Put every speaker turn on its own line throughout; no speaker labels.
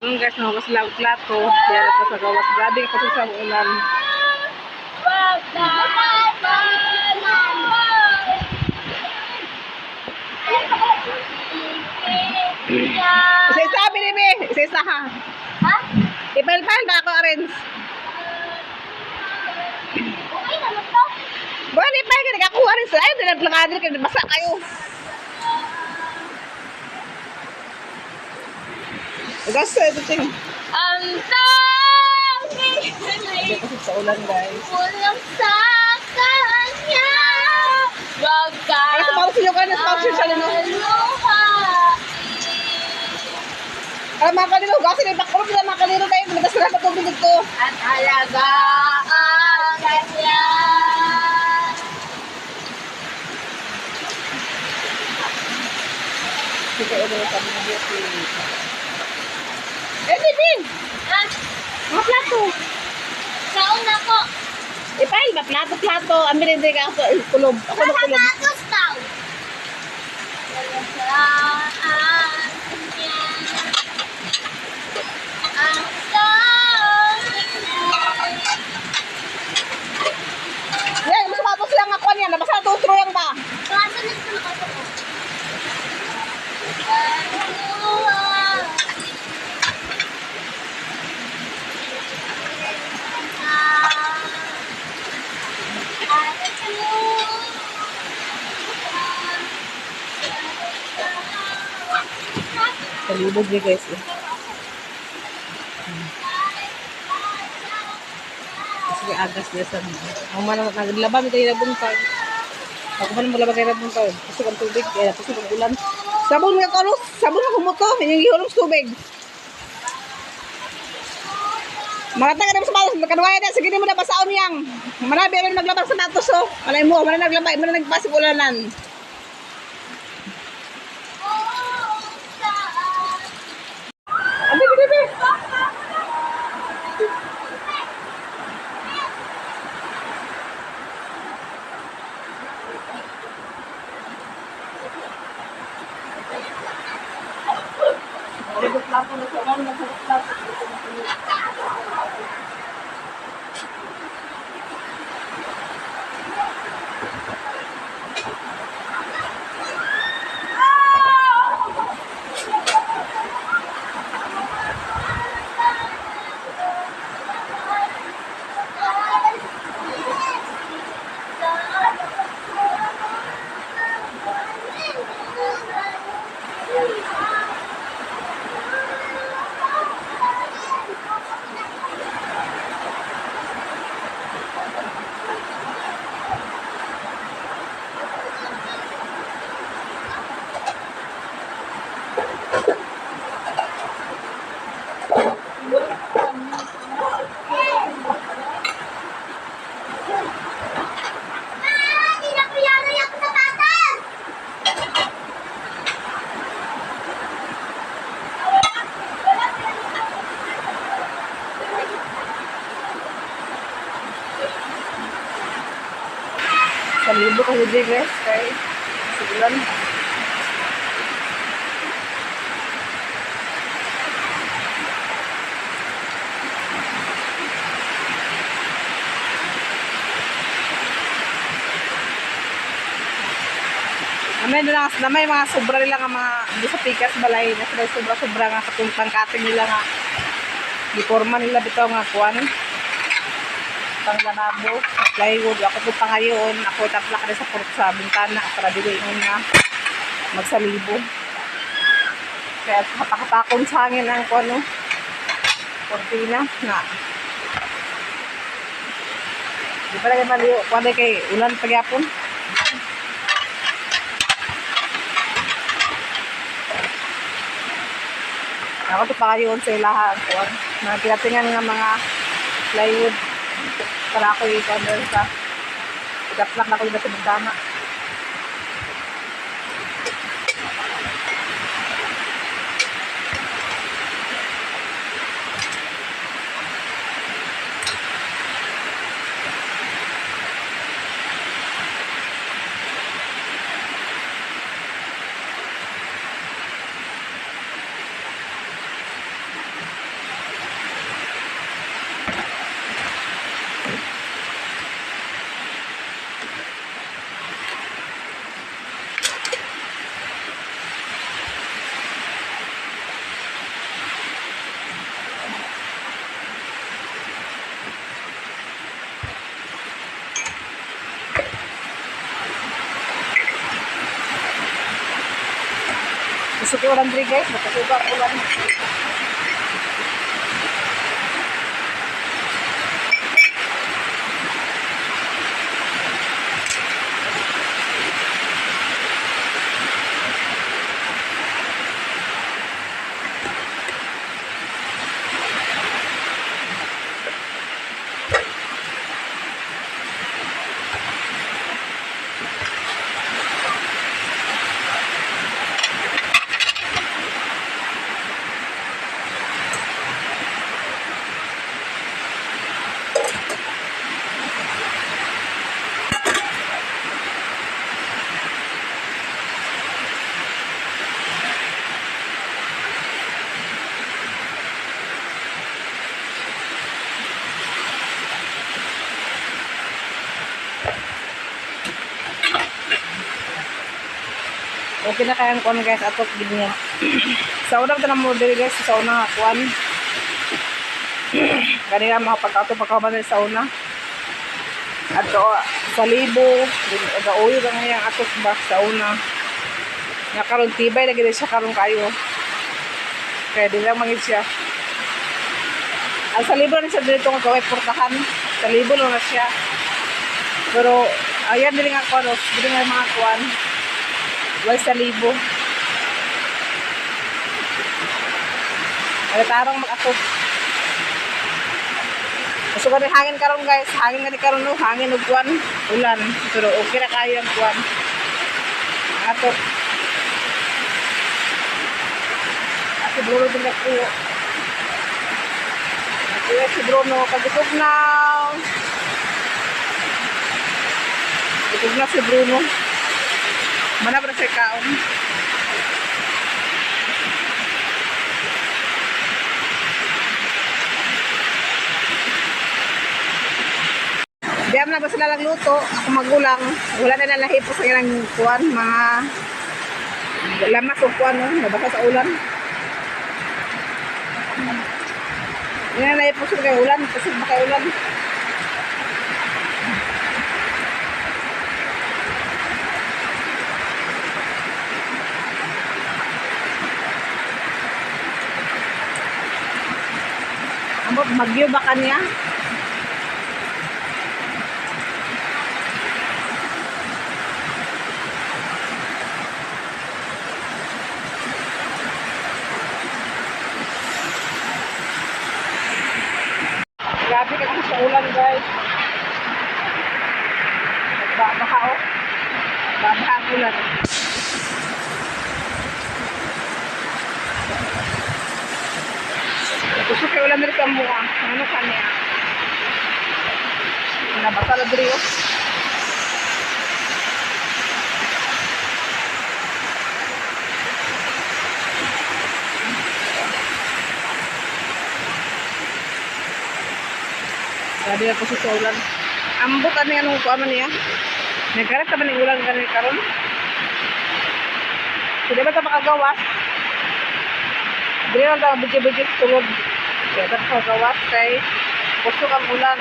Guys, nahugas lang ang plato. Kaya na po sa gawas. Grabe kasi sa ulan. Isa-isa, binibi. Isa-isa ha.
Ha?
Ipal-pal na ako, Arens.
Okay naman to.
Buwan, ipal ka. Nakakuha rin sa ayun. Nagplakadir ka. Basa kayo. Gas, ito ting.
Ang dami
Hindi kasi sa ulan, guys.
kulang sa kanya. Wag ka
Ano sa pausin nyo ka na? Pausin siya nyo.
luha.
Alam mga kanilo, gasin ay bakulog nila mga kanilo tayo. Nagas na lang tubig ito.
At alagaan kanya.
Sige, ulo kami na beauty. Eh, Bibin!
At
Mga plato.
sauna ko.
Ipal ba? Plato. Ambil hindi ka ako. Kulob. Ako na kulob.
Sapatos daw. Alagaan kanya. Ang dami
Yan, yung sapatos lang ako niya. Nabasa na tutro yan ba?
kasunod ko na kaso ko.
Palibog niya guys eh. Kasi agas niya sa mga. Ang mga naglaban tayo na buntag. Ako pa naman maglaba kayo na buntag. Kasi ang tubig. Kaya kasi ang ulan. Sabon nga karos. Sabon nga humuto. Yung ihulong tubig. Maratang ka naman sa balas. Kanuwaya na. Sige mo na basaon yang. Marami rin naglabang sa natos oh. Malay mo. Malay naglabang. Malay nagpasig ulanan. Abi, abi, abi. Salibo kasi di guys. Kay sigulan. May mga sobra nila nga mga di sa pikas balay na sila sobra-sobra nga katultang kating nila nga di forma nila bitaw nga kuan pang lanabo plywood ako po pa ngayon ako taplak na sa port sa bintana para dili nga magsalibo kaya katakon sa hangin ang kuan kortina nga di pa lagi maliyo kuan kay ulan pagyapon. Ako ito pa kayo sa ilahan ko. Mga pinatingan nga mga plywood para ako i-cover sa ikaplak na ko yung sa bintana. Gusto ko lang guys, makasuba ko lang. Okay na kayang kuan guys, atot ganyan. Sa unang tanong mo diri guys, sa unang kuan. Kanina mga pagkato pagkaban sa una. At sa libo, ga-uyo lang ngayang atot ba sa una. Nga karon tibay lagi din siya karon kayo. Kaya di lang mangit siya. Ang sa libo na siya dito nga gawin portahan. Sa libo lang na siya. Pero ayan din nga kuan, din nga mga kuan. Wal sa libo. Ay tarong mag-atok. Gusto ko rin hangin karon guys. Hangin nga ni karon no. Hangin ug kuan. Ulan. Pero okay na kayo ang kuan. Atok. At si Bruno din nagkuyo. Nagkuyo si Bruno. Kagusog na. Gusog na si Bruno. Mana ba sa kaon? Diyan na ba sila lang luto? Ako magulang. Wala na nalahipo sa ilang kuwan. Mga lamas o kuwan. No? Nabasa sa ulan. Hindi na nalahipo sa kay ulan. Kasi baka ulan. Ambot bagyo ba kanya? Grabe ka sa ulan guys. Babaha o. Babaha ang ulan. Gusto kayo ulan dito ang buka. Ano kanya? Nabasa na dito. Sabi ako sa ulan. Ambot ano yan ang kuha niya. Nagkarat ka ba ng ulan ganun karon? Hindi ba ito makagawas? Hindi lang ito bidyo-bidyo tulog. Kaya ito makagawas kay gusto kang ulan.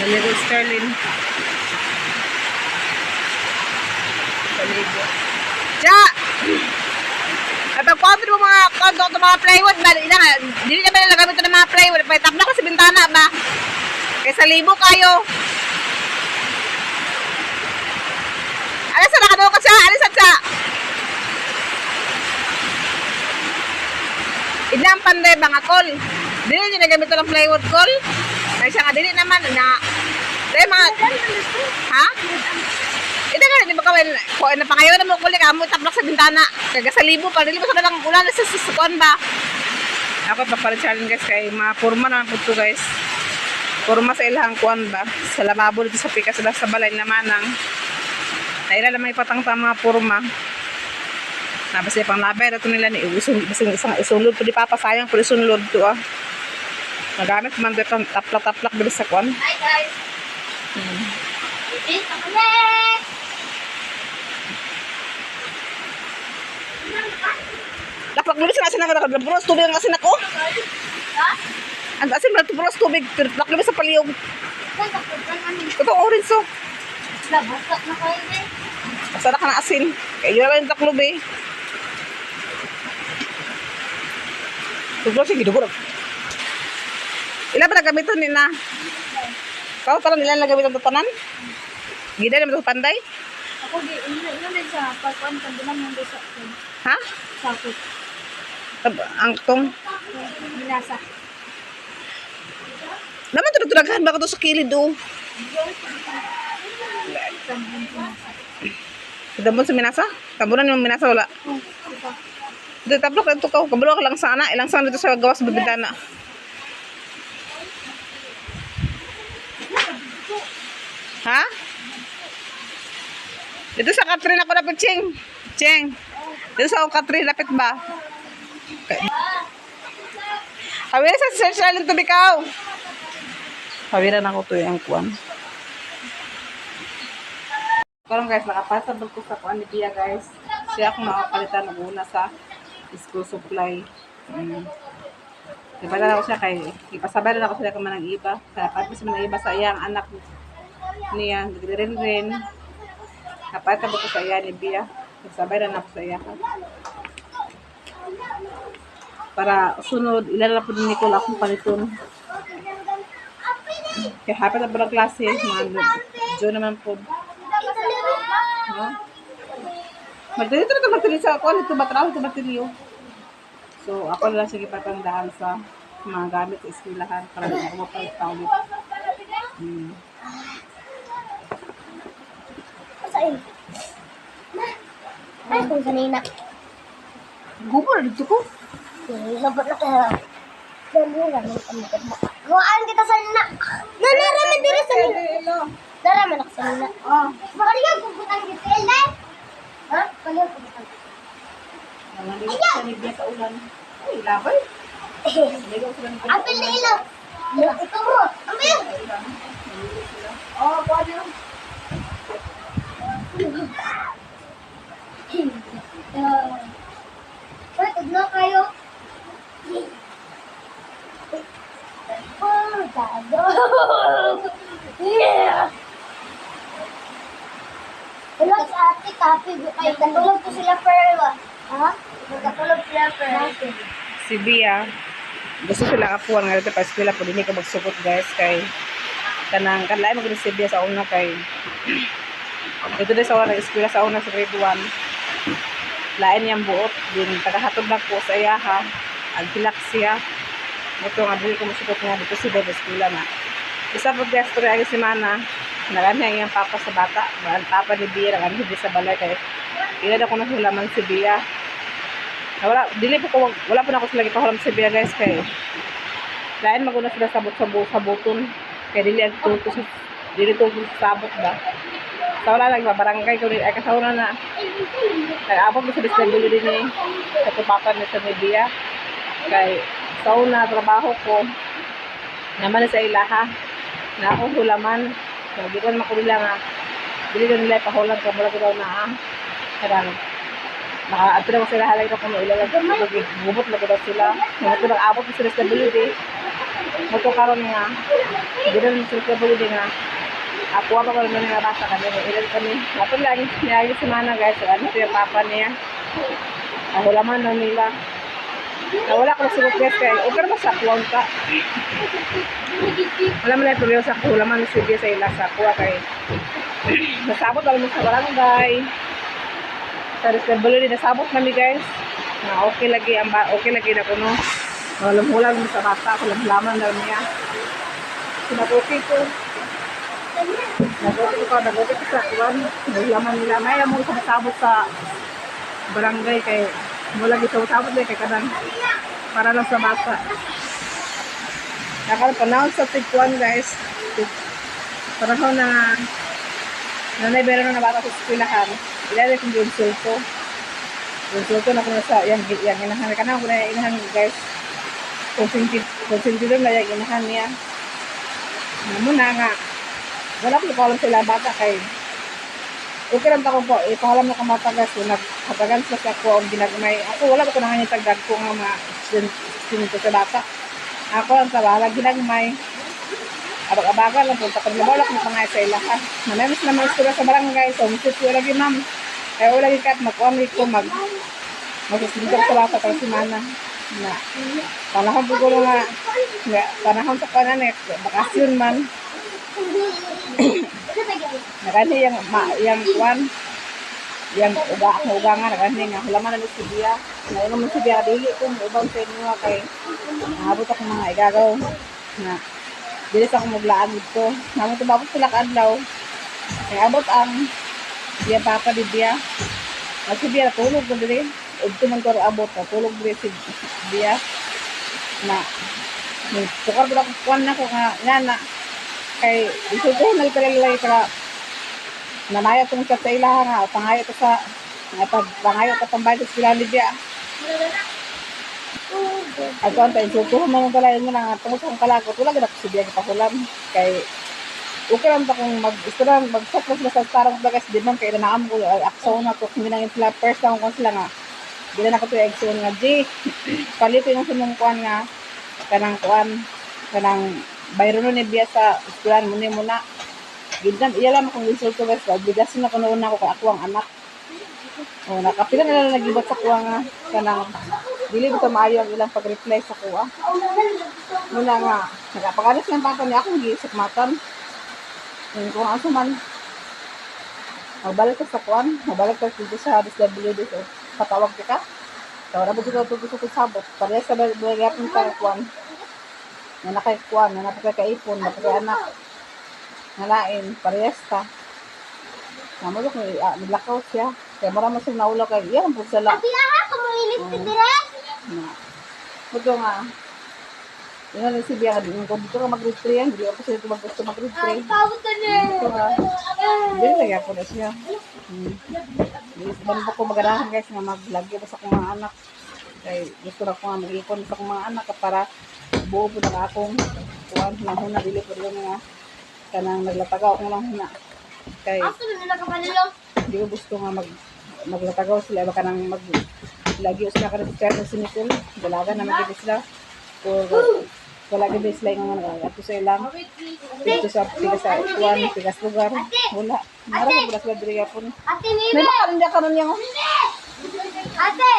Little Sterling. Paligo. Cha! At pagpapit mo mga kondo ito mga plywood ba? Hindi naman nalagamit ito ng mga plywood. Pagtapla ko sa bintana ba? Kaya sa libo kayo. Alas na nakano ka siya? Alas at siya? Inang panday ba nga call? Hindi nyo nagamit ito ng plywood call? Kaya siya nga dili naman na dahil mga ha? Ito nga di ba kawin kuha na pangayaw na mo kulik amo taplak sa bintana kaga sa libo pa dili ba sa dalang ulan sa susukuan ba ako papalit challenge guys kay mga forma na po to guys Porma sa ilahang kuan ba? Sa lababo dito sa pikas sila sa balay na manang. Naila naman ipatang mga porma. Nabas pang labay ito nila ni isang isulod po di papasayang po isulod to ah. Nagamit man dito taplak-taplak dito sa kuan.
Hi guys. This chocolate.
Laplak dito sa asin na bros tubig ang asin ako.
Ha?
Ang asin ba bros tubig laplak dito sa paliyog.
Saan ako? Saan namin?
Ito orange so.
Nabukak na kayo eh.
Masarap ka ng asin. Kaya yun lang yung taklob eh. Tuglo sige dugo. Ilan ba nagamiton ni na? Kau parang ilan nagamiton sa tanan? Gida naman sa panday?
Ako di, din sa pagkuhan, kandunan mo din sa
Ha?
sakot.
Ang tong
Minasa.
naman ito nagtulagahan baka to sa kilid do. Damon sa minasa? Tabunan yung minasa wala. Dito tablok ito ka. Kabalo ka lang sana. Ilang sana dito sa gawas sa bibintana. Ha? Dito sa Katrin ako lapit, Cheng. Cheng. Dito sa Katrin lapit ba? Hawira sa search lang ito bikaw. Hawiran ako to yung kuwan. Karon guys, nakapasabot ko sa kuan ni Pia guys. Siya akong makapalitan ng una sa school supply. Ipala ako siya kay ipasabay na ako sila kung manang iba. Kaya pati sa manang iba sa iyang anak niya, nagre-rin. Napasabot ko sa iya ni Pia. Sabay na ako sa iya. Para sunod, ilan na po din Nicole akong paliton. Kaya hapit na ba klase, mga Diyo naman po. Magdalito na ito matili sa ako. Ito batraw, ito matiliyo. So, ako lang sige patandaan sa mga gamit sa eskwelahan para na ako mapagtawid.
Saan? Ay, kung kanina.
Gubol, dito ko.
Labot na tayo. Gawaan kita sa nina. Nalaraman din sa nina. Nalaraman ako sa nina. Baka niya pupuntan kita. Elay! Ha? Kaliyan pupuntan.
Nalangin ko sa nibya sa ulan. Ay, labay.
Apil na ilaw. Ito bro. Apil!
Pwede yun.
Sir, tugno kayo. Oh, gado. Yeah! Hello, sa ate, copy. Katulog ko sila per, ha? Katulog sila per.
Si Bia, gusto sila akuan nga dito pa eskwela po din ko magsukot guys kay kanang kanlaay maging si Bia sa una kay dito din sa una eskwela sa una sa grade 1 lain yang buot din tagahatod lang po sa iya ha agtilak siya ito nga dili ko masukot nga dito si Bia eskwela na isa po guys pero ay si Mana narami ang iyang papa sa bata ang papa ni Bia ang hindi sa balay kay ila na ko na hulaman si Bia wala pa na ako sila ipahulam sa Bia guys kay lain maguna sila sabuton kay dili ang tutos dili to sabot ba sa wala lang barangay ko ay kasauna na nag-abot mo sa disability din ni sa tupapan ni sa Bia kay sauna trabaho ko naman sa ilaha na akong hulaman so di ko naman ko nila nga dili ko nila ipahulam ka mula ko daw na karang naka-atro ko sila halay ko kung ilalagay gubot na ko daw sila ito nag-abot mo sa disability ito karon nga hindi na sa disability nga ako pa ko naman nga basa kami ilan kami nato lagi niya si Mana guys ano siya papa niya ang hulaman na nila nawala ko sugot guys kaya okay ba sa kuwang ka wala man na ito sa hulaman si Bia sa ila sa kuwa kay nasabot alam mo sa barangay sa disability nasabot nami guys na okay lagi na kuno hulam mo sa bata hulam-hulaman daw niya sinabuti ko naguti ko sa kuwan hulam nila may mo sa nasabot sa barangay kay mo lagi sa usabot kay kanan para lang sa bata Ako panahon sa tigkuan guys. Panahon na nanay bero na bata sa eskwelahan. Ilalay kong ginsulto. Ginsulto na ko na sa yang inahan ka na ko na inahan guys. Konsentido na yung inahan niya. Muna nga. Wala ko alam sila bata kay okay lang ako po, ipahalam na kamatagas kung nagkatagan sila sa ako ang ginagmay. Ako wala ko na nga tagdag ko nga mga student sa bata. Ako ang tawalag ginagmay. Abag-abaga lang po, tapos nabawalak mo pangay sa ilaha. Manamis naman sila sa barangay, so musit ko lagi ma'am. Kaya wala kat magkuamit ko magsusunod sa bata pang simana. Na, panahon po ko nga, panahon sa pananet, bakasyon man. Nakani yang kuan yang uga nga nakani nga hulaman na si Bia na mo si Bia dili ko ubang sa inyo kay abot ako mga igagaw na dili sa ako maglaan dito namo to babot sila kadlaw kay abot ang Bia papa di Bia at si Bia tulog ko dili udto man ko abot tulog dili si Bia na tukar ko kuan na ko nga na kay iso ko nagtalay para nanaya tong sa ilaha nga pangayo to sa pangayo ta pambayad sa sila Libya. Ato antay iso ko man talayon mo na tungod sa kalagot wala gid ako sibiya kita hulam kay okay lang ta kung mag-istorang mag-focus na sa tarong bagas di man kay naam ko akso na to hindi nang sila first time ko sila nga di na ko to exon nga di palito yung sunong kuan nga kanang bayro ni biya sa eskwelahan mo ni muna. Gidan iya lang akong insulto guys, obligasyon na kuno na ako kay ako ang anak. Oh, nakapila na lang nagibot sa kuwa nga kanang dili bitaw maayo ang ilang pag-reply sa kuwa. Muna nga nagapagalis ng papa niya akong giisip matan. Kung asa man magbalik ka sa kuwan, magbalik ka dito sa DSWD so patawag ka. Tawag ba dito tutok sa sabot. Pareha sa bagay ka kuwan. Na nakikuan, na napagkakaipon, napagkaanak, nalain, parehas ka. Namulok, naglakaw siya. Kaya marami siyang naulaw kay iya, ang pugsala.
Ati aha, kumulinis ka direk.
Buto nga, yun na si Bianca, kung dito ka mag-grade 3 yan, hindi ako sila gusto mag-grade 3.
Pawag ka na.
Buto nga, hindi lagi ako na siya. Bago ko maganahan guys, nga maglagyo sa akong mga anak. Kaya gusto na ko nga mag-ipon sa akong mga anak para buo po na akong kuwan lang huna dili po rin nga kanang naglatagaw ako lang huna kay
Aso na nila kapanilo.
hindi ko gusto nga maglatagaw sila baka nang maglagyo sila ka rin sa sinikul dalaga na magiging sila or wala gid sila nga nagato sa ilang dito sa kuwan tigas lugar wala marami ko sila diri yapon
Ate
may
Nina.
makaroon dia karon yang
Ate.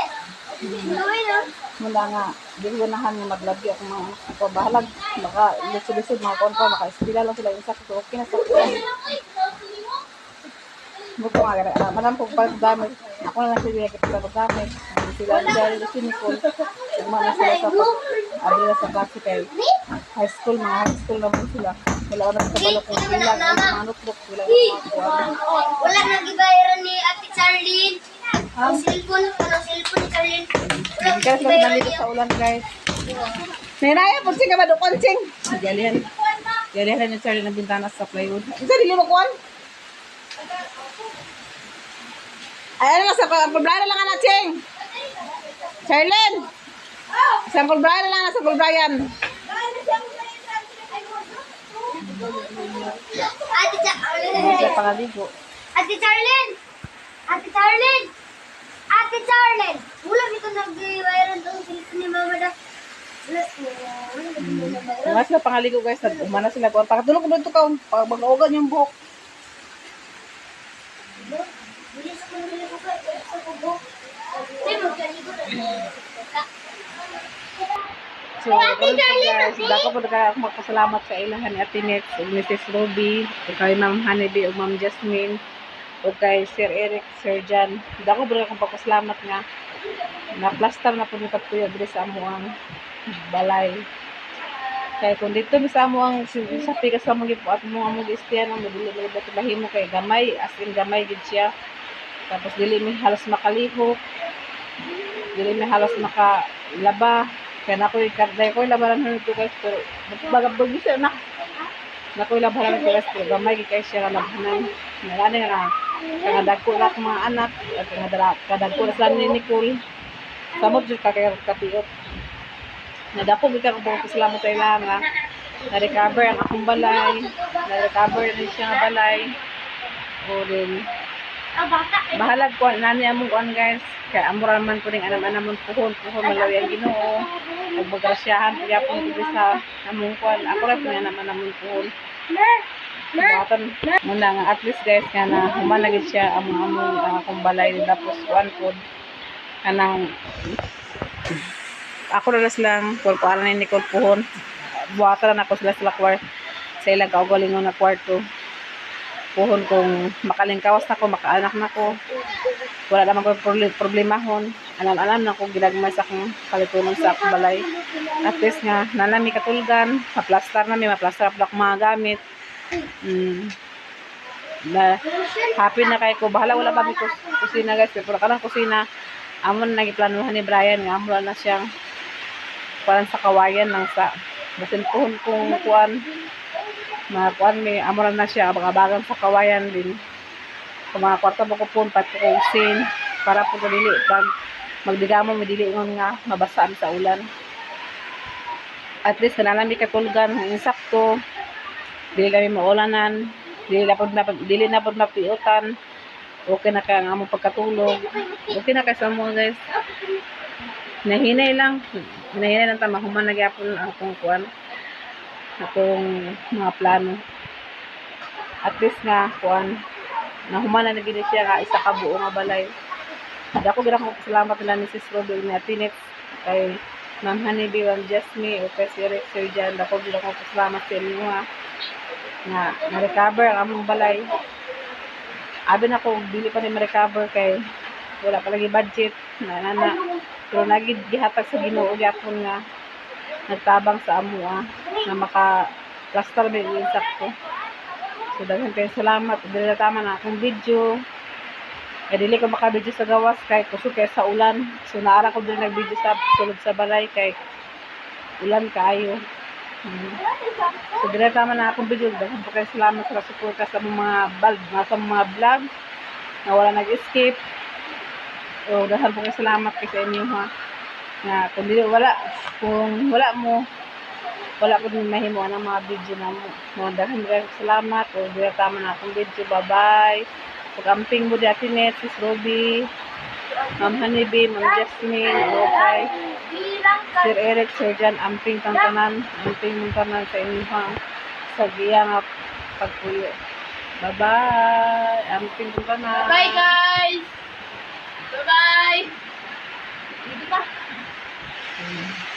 Luwi no.
mula nga di ko ganahan nga maglagyo ako mga ako bahalag baka lisod-lisod mga kontra maka-estila lang sila yung sakit okay na sa kuwan buto nga manam po pagdamit ako na lang sila kita pagdamit sila dahil sa sinikol na sila sa adila sa klase kay high school naman sila wala na sa balok ng bilang mga notebook wala na mga kuwan
Wala nang gibayaran ni Ate Charlene. Ang cellphone ni Charlene. Wala
hindi ka sila nandito sa ulan guys Nenaya, punsing ka ba do konsing? Galihan ni Charlie ng bintana sa plywood. Isa dili mo kuan? Ay, ano sa pulbraya lang na, Cheng. Charlene. Sa pulbraya lang na sa pulbrayan.
Ate
Sa pangaligo.
Ate Charlene. Ate Charlene. Ate Charlene. Wala dito nag-viral tong cellphone ni Mama da.
Nga sila pangaligo guys. Umana sila kuan. Pakatulog ko doon to ka. Pag-ugan yung buhok.
Bilis ko nila ko sa kubo. Sino kaligo na?
So, karon po guys, dako po ako magpasalamat sa ilahan ni Ate Net, ug Mrs. Ruby, ug kay Ma'am Honeybee, ug Ma'am Jasmine, ug kay Sir Eric, Sir Jan. Dako po akong pagpasalamat nga na-plaster na po ni Patuyo diri sa amuang balay. Kaya kung dito mi sa amuang sa pikas sa mga at mga istiyan ang dili bahimo kay gamay, as in gamay gid siya. Tapos dili mi halos makalihok, dili mi halos makalaba. Kaya nako'y karday ko labaran nito guys, pero bagabag siya na. Nako'y labaran nito guys, pero gamay kay siya labanan. Nalani nga kaya dagko na akong mga anak at kadagko na sila ni Nicole. Samot jud ka kay katiot. Nadako mi ka ko sila mo sa ila nga na-recover ang akong balay, na-recover din siya nga balay. O din bahalag ko nani among kuan guys. Kaya amura man ko ning anam-anamon puhon malawi ang Ginoo. Nagbagrasyahan gyapon ko sa among kuan. Ako ra pinanam-anamon puhon. Batan muna nga at least guys nga na humanagid siya among akong balay tapos kuan pod kanang ako na lang kung paano ni Nicole puhon. Buhatan na ako sila kwar sa ilang kaugalingon na kwarto. Puhon kung makalingkawas na ko, makaanak na ko. Wala naman ko problemahon. Alam na ko ginagmay sa akong kalitunon sa akong balay. At least nga, nanami katulgan, maplastar na ako mga gamit. Na, happy na kay ko. Bahala wala ba ko kusina guys. Pero kanang kusina, amon nagiplanuhan ni Brian nga amon na siyang parang sa kawayan lang sa basin puhon kung kuan mga kuan may amoran na siya abang-abangan sa kawayan din kung mga kwarta mo ko po patukusin para po dili pag magdigamo madili ngon nga mabasa sa ulan at least kanalami katulgan insakto dili kami maulanan dili na pod mapiutan okay na ka ang among pagkatulog okay na kay sa mo guys nahinay lang tama human nagyapon ang akong kuan atong mga plano at least nga kuan nahuman na gid siya nga isa ka buo nga balay dako gyud ako salamat nila ni Sis Robel ni Atinets kay Ma'am Honeybee, Ma'am Jasmine o kay si Eric Sir Jan dako gyud ako salamat sa inyo nga na-recover ang among balay abi na ko dili pa ni ma-recover kay wala pa lagi budget na pero nagid gihatag sa Ginoo gyapon nga nagtabang sa amo na maka-plaster may insakto. So, daghan kayo salamat. Dili na tama na akong video. Dili ko maka-video sa gawas kay kusog kay sa ulan. So, naara ko din nag-video sa sulod sa balay kay ulan kaayo. So, dili na tama na akong video. Daghan po kayo salamat sa suporta sa mga vlog na wala nag-escape. So, daghan po kayo salamat kay sa inyo ha. Na kung wala po din mahimo ang mga video na mo dahil salamat o dira tama na akong video bye bye pag-amping mo di Atinets, Sis Robbie Ma'am Honeybee, Ma'am Jasmine okay Sir Eric, Sir Jan amping mong tanan sa inyo sa giyang pagpuyo bye bye amping mong tanan
Bye guys! Bye bye!
Mm.